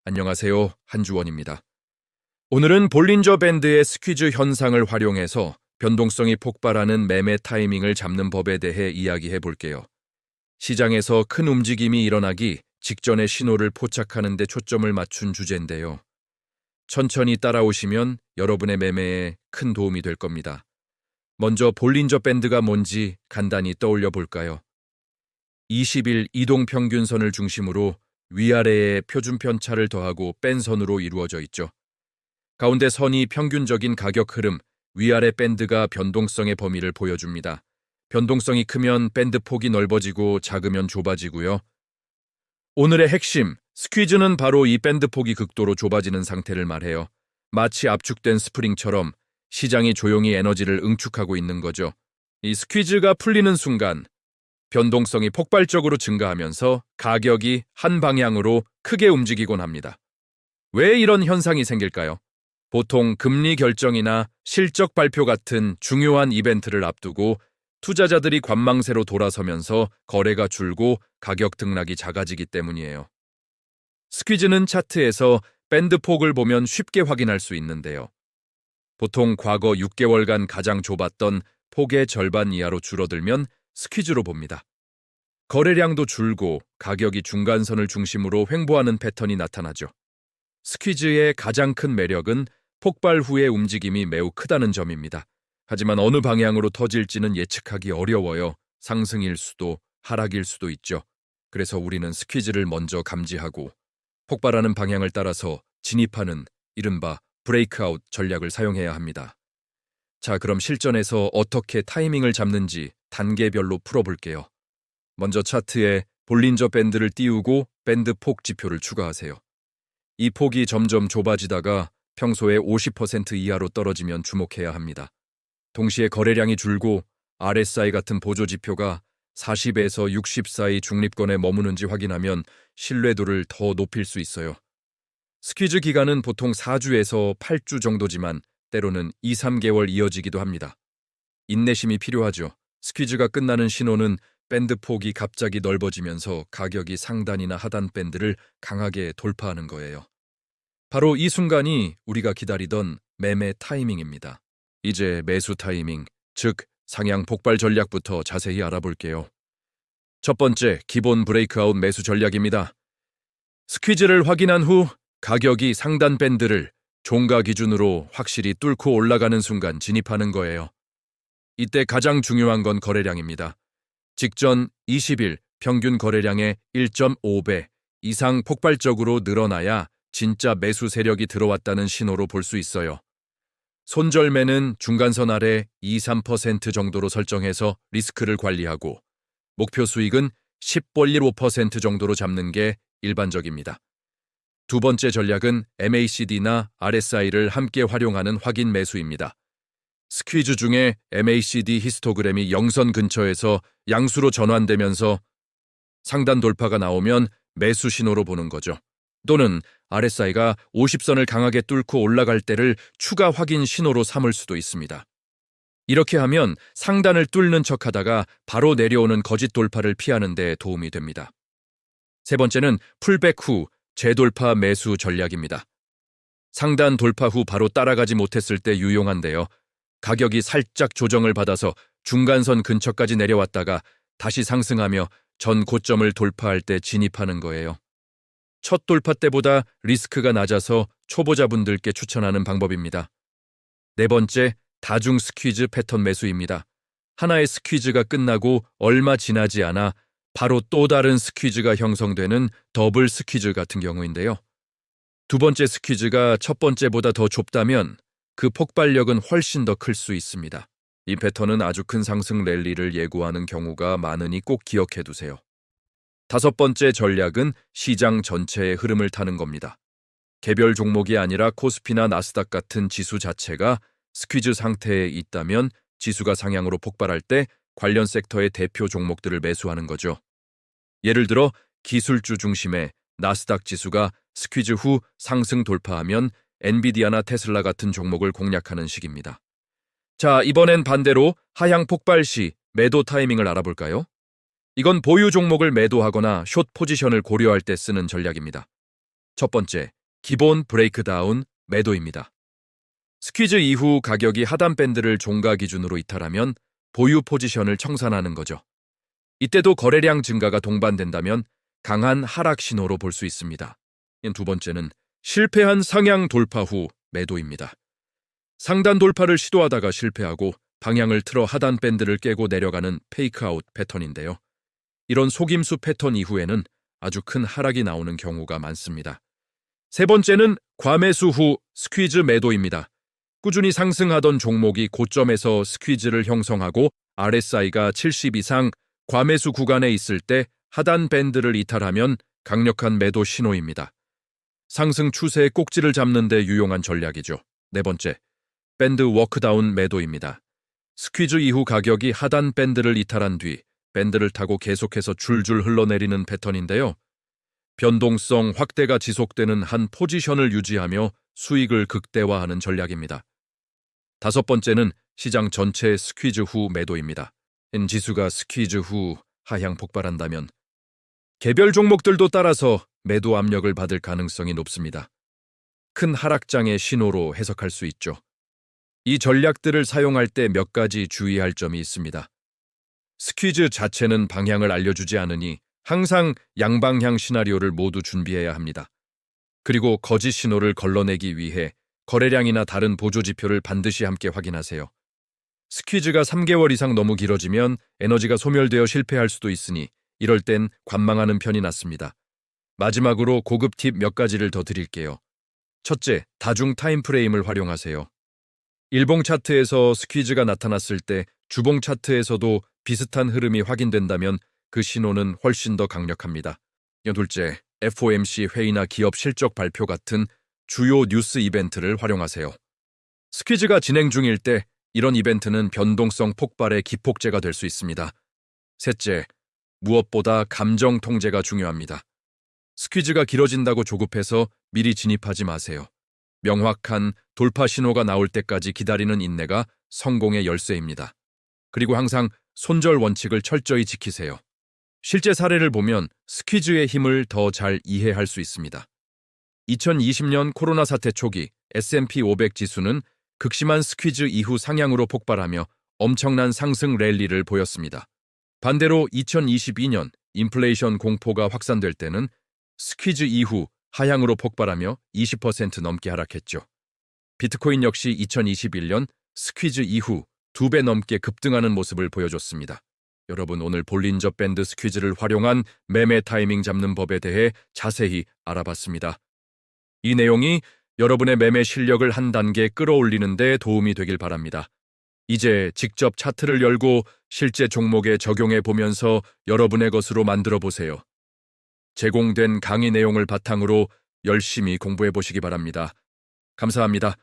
안녕하세요. 한주원입니다. 오늘은 볼린저 밴드의 스퀴즈 현상을 활용해서 변동성이 폭발하는 매매 타이밍을 잡는 법에 대해 이야기해 볼게요. 시장에서 큰 움직임이 일어나기 직전의 신호를 포착하는 데 초점을 맞춘 주제인데요. 천천히 따라오시면 여러분의 매매에 큰 도움이 될 겁니다. 먼저 볼린저 밴드가 뭔지 간단히 떠올려 볼까요? 20일 이동평균선을 중심으로 위아래에 표준 편차를 더하고 뺀 선으로 이루어져 있죠. 가운데 선이 평균적인 가격 흐름, 위아래 밴드가 변동성의 범위를 보여줍니다. 변동성이 크면 밴드 폭이 넓어지고 작으면 좁아지고요. 오늘의 핵심, 스퀴즈는 바로 이 밴드 폭이 극도로 좁아지는 상태를 말해요. 마치 압축된 스프링처럼 시장이 조용히 에너지를 응축하고 있는 거죠. 이 스퀴즈가 풀리는 순간 변동성이 폭발적으로 증가하면서 가격이 한 방향으로 크게 움직이곤 합니다. 왜 이런 현상이 생길까요? 보통 금리 결정이나 실적 발표 같은 중요한 이벤트를 앞두고 투자자들이 관망세로 돌아서면서 거래가 줄고 가격 등락이 작아지기 때문이에요. 스퀴즈는 차트에서 밴드 폭을 보면 쉽게 확인할 수 있는데요. 보통 과거 6개월간 가장 좁았던 폭의 절반 이하로 줄어들면 스퀴즈로 봅니다. 거래량도 줄고 가격이 중간선을 중심으로 횡보하는 패턴이 나타나죠. 스퀴즈의 가장 큰 매력은 폭발 후의 움직임이 매우 크다는 점입니다. 하지만 어느 방향으로 터질지는 예측하기 어려워요. 상승일 수도 하락일 수도 있죠. 그래서 우리는 스퀴즈를 먼저 감지하고 폭발하는 방향을 따라서 진입하는 이른바 브레이크아웃 전략을 사용해야 합니다. 자, 그럼 실전에서 어떻게 타이밍을 잡는지 단계별로 풀어볼게요. 먼저 차트에 볼린저 밴드를 띄우고 밴드 폭 지표를 추가하세요. 이 폭이 점점 좁아지다가 평소의 50% 이하로 떨어지면 주목해야 합니다. 동시에 거래량이 줄고 RSI 같은 보조 지표가 40에서 60 사이 중립권에 머무는지 확인하면 신뢰도를 더 높일 수 있어요. 스퀴즈 기간은 보통 4주에서 8주 정도지만 때로는 2, 3개월 이어지기도 합니다. 인내심이 필요하죠. 스퀴즈가 끝나는 신호는 밴드 폭이 갑자기 넓어지면서 가격이 상단이나 하단 밴드를 강하게 돌파하는 거예요. 바로 이 순간이 우리가 기다리던 매매 타이밍입니다. 이제 매수 타이밍, 즉 상향 폭발 전략부터 자세히 알아볼게요. 첫 번째, 기본 브레이크아웃 매수 전략입니다. 스퀴즈를 확인한 후 가격이 상단 밴드를 종가 기준으로 확실히 뚫고 올라가는 순간 진입하는 거예요. 이때 가장 중요한 건 거래량입니다. 직전 20일 평균 거래량의 1.5배 이상 폭발적으로 늘어나야 진짜 매수 세력이 들어왔다는 신호로 볼 수 있어요. 손절매는 중간선 아래 2~3% 정도로 설정해서 리스크를 관리하고 목표 수익은 10~15% 정도로 잡는 게 일반적입니다. 두 번째 전략은 MACD나 RSI를 함께 활용하는 확인 매수입니다. 스퀴즈 중에 MACD 히스토그램이 0선 근처에서 양수로 전환되면서 상단 돌파가 나오면 매수 신호로 보는 거죠. 또는 RSI가 50선을 강하게 뚫고 올라갈 때를 추가 확인 신호로 삼을 수도 있습니다. 이렇게 하면 상단을 뚫는 척하다가 바로 내려오는 거짓 돌파를 피하는 데 도움이 됩니다. 세 번째는 풀백 후 재돌파 매수 전략입니다. 상단 돌파 후 바로 따라가지 못했을 때 유용한데요. 가격이 살짝 조정을 받아서 중간선 근처까지 내려왔다가 다시 상승하며 전 고점을 돌파할 때 진입하는 거예요. 첫 돌파 때보다 리스크가 낮아서 초보자분들께 추천하는 방법입니다. 네 번째, 다중 스퀴즈 패턴 매수입니다. 하나의 스퀴즈가 끝나고 얼마 지나지 않아 바로 또 다른 스퀴즈가 형성되는 더블 스퀴즈 같은 경우인데요. 두 번째 스퀴즈가 첫 번째보다 더 좁다면 그 폭발력은 훨씬 더 클 수 있습니다. 이 패턴은 아주 큰 상승 랠리를 예고하는 경우가 많으니 꼭 기억해 두세요. 다섯 번째 전략은 시장 전체의 흐름을 타는 겁니다. 개별 종목이 아니라 코스피나 나스닥 같은 지수 자체가 스퀴즈 상태에 있다면 지수가 상향으로 폭발할 때 관련 섹터의 대표 종목들을 매수하는 거죠. 예를 들어 기술주 중심의 나스닥 지수가 스퀴즈 후 상승 돌파하면 엔비디아나 테슬라 같은 종목을 공략하는 식입니다. 자, 이번엔 반대로 하향 폭발 시 매도 타이밍을 알아볼까요? 이건 보유 종목을 매도하거나 숏 포지션을 고려할 때 쓰는 전략입니다. 첫 번째, 기본 브레이크다운 매도입니다. 스퀴즈 이후 가격이 하단 밴드를 종가 기준으로 이탈하면 보유 포지션을 청산하는 거죠. 이때도 거래량 증가가 동반된다면 강한 하락 신호로 볼 수 있습니다. 두 번째는 실패한 상향 돌파 후 매도입니다. 상단 돌파를 시도하다가 실패하고 방향을 틀어 하단 밴드를 깨고 내려가는 페이크아웃 패턴인데요. 이런 속임수 패턴 이후에는 아주 큰 하락이 나오는 경우가 많습니다. 세 번째는 과매수 후 스퀴즈 매도입니다. 꾸준히 상승하던 종목이 고점에서 스퀴즈를 형성하고 RSI가 70 이상 과매수 구간에 있을 때 하단 밴드를 이탈하면 강력한 매도 신호입니다. 상승 추세의 꼭지를 잡는 데 유용한 전략이죠. 네 번째, 밴드 워크다운 매도입니다. 스퀴즈 이후 가격이 하단 밴드를 이탈한 뒤 밴드를 타고 계속해서 줄줄 흘러내리는 패턴인데요. 변동성 확대가 지속되는 한 포지션을 유지하며 수익을 극대화하는 전략입니다. 다섯 번째는 시장 전체 스퀴즈 후 매도입니다. 지수가 스퀴즈 후 하향 폭발한다면 개별 종목들도 따라서 매도 압력을 받을 가능성이 높습니다. 큰 하락장의 신호로 해석할 수 있죠. 이 전략들을 사용할 때 몇 가지 주의할 점이 있습니다. 스퀴즈 자체는 방향을 알려주지 않으니 항상 양방향 시나리오를 모두 준비해야 합니다. 그리고 거짓 신호를 걸러내기 위해 거래량이나 다른 보조지표를 반드시 함께 확인하세요. 스퀴즈가 3개월 이상 너무 길어지면 에너지가 소멸되어 실패할 수도 있으니 이럴 땐 관망하는 편이 낫습니다. 마지막으로 고급 팁 몇 가지를 더 드릴게요. 첫째, 다중 타임프레임을 활용하세요. 일봉 차트에서 스퀴즈가 나타났을 때 주봉 차트에서도 비슷한 흐름이 확인된다면 그 신호는 훨씬 더 강력합니다. 둘째, FOMC 회의나 기업 실적 발표 같은 주요 뉴스 이벤트를 활용하세요. 스퀴즈가 진행 중일 때 이런 이벤트는 변동성 폭발의 기폭제가 될 수 있습니다. 셋째, 무엇보다 감정 통제가 중요합니다. 스퀴즈가 길어진다고 조급해서 미리 진입하지 마세요. 명확한 돌파 신호가 나올 때까지 기다리는 인내가 성공의 열쇠입니다. 그리고 항상 손절 원칙을 철저히 지키세요. 실제 사례를 보면 스퀴즈의 힘을 더 잘 이해할 수 있습니다. 2020년 코로나 사태 초기 S&P 500 지수는 극심한 스퀴즈 이후 상향으로 폭발하며 엄청난 상승 랠리를 보였습니다. 반대로 2022년 인플레이션 공포가 확산될 때는 스퀴즈 이후 하향으로 폭발하며 20% 넘게 하락했죠. 비트코인 역시 2021년 스퀴즈 이후 2배 넘게 급등하는 모습을 보여줬습니다. 여러분, 오늘 볼린저 밴드 스퀴즈를 활용한 매매 타이밍 잡는 법에 대해 자세히 알아봤습니다. 이 내용이 여러분의 매매 실력을 한 단계 끌어올리는 데 도움이 되길 바랍니다. 이제 직접 차트를 열고 실제 종목에 적용해 보면서 여러분의 것으로 만들어 보세요. 제공된 강의 내용을 바탕으로 열심히 공부해 보시기 바랍니다. 감사합니다.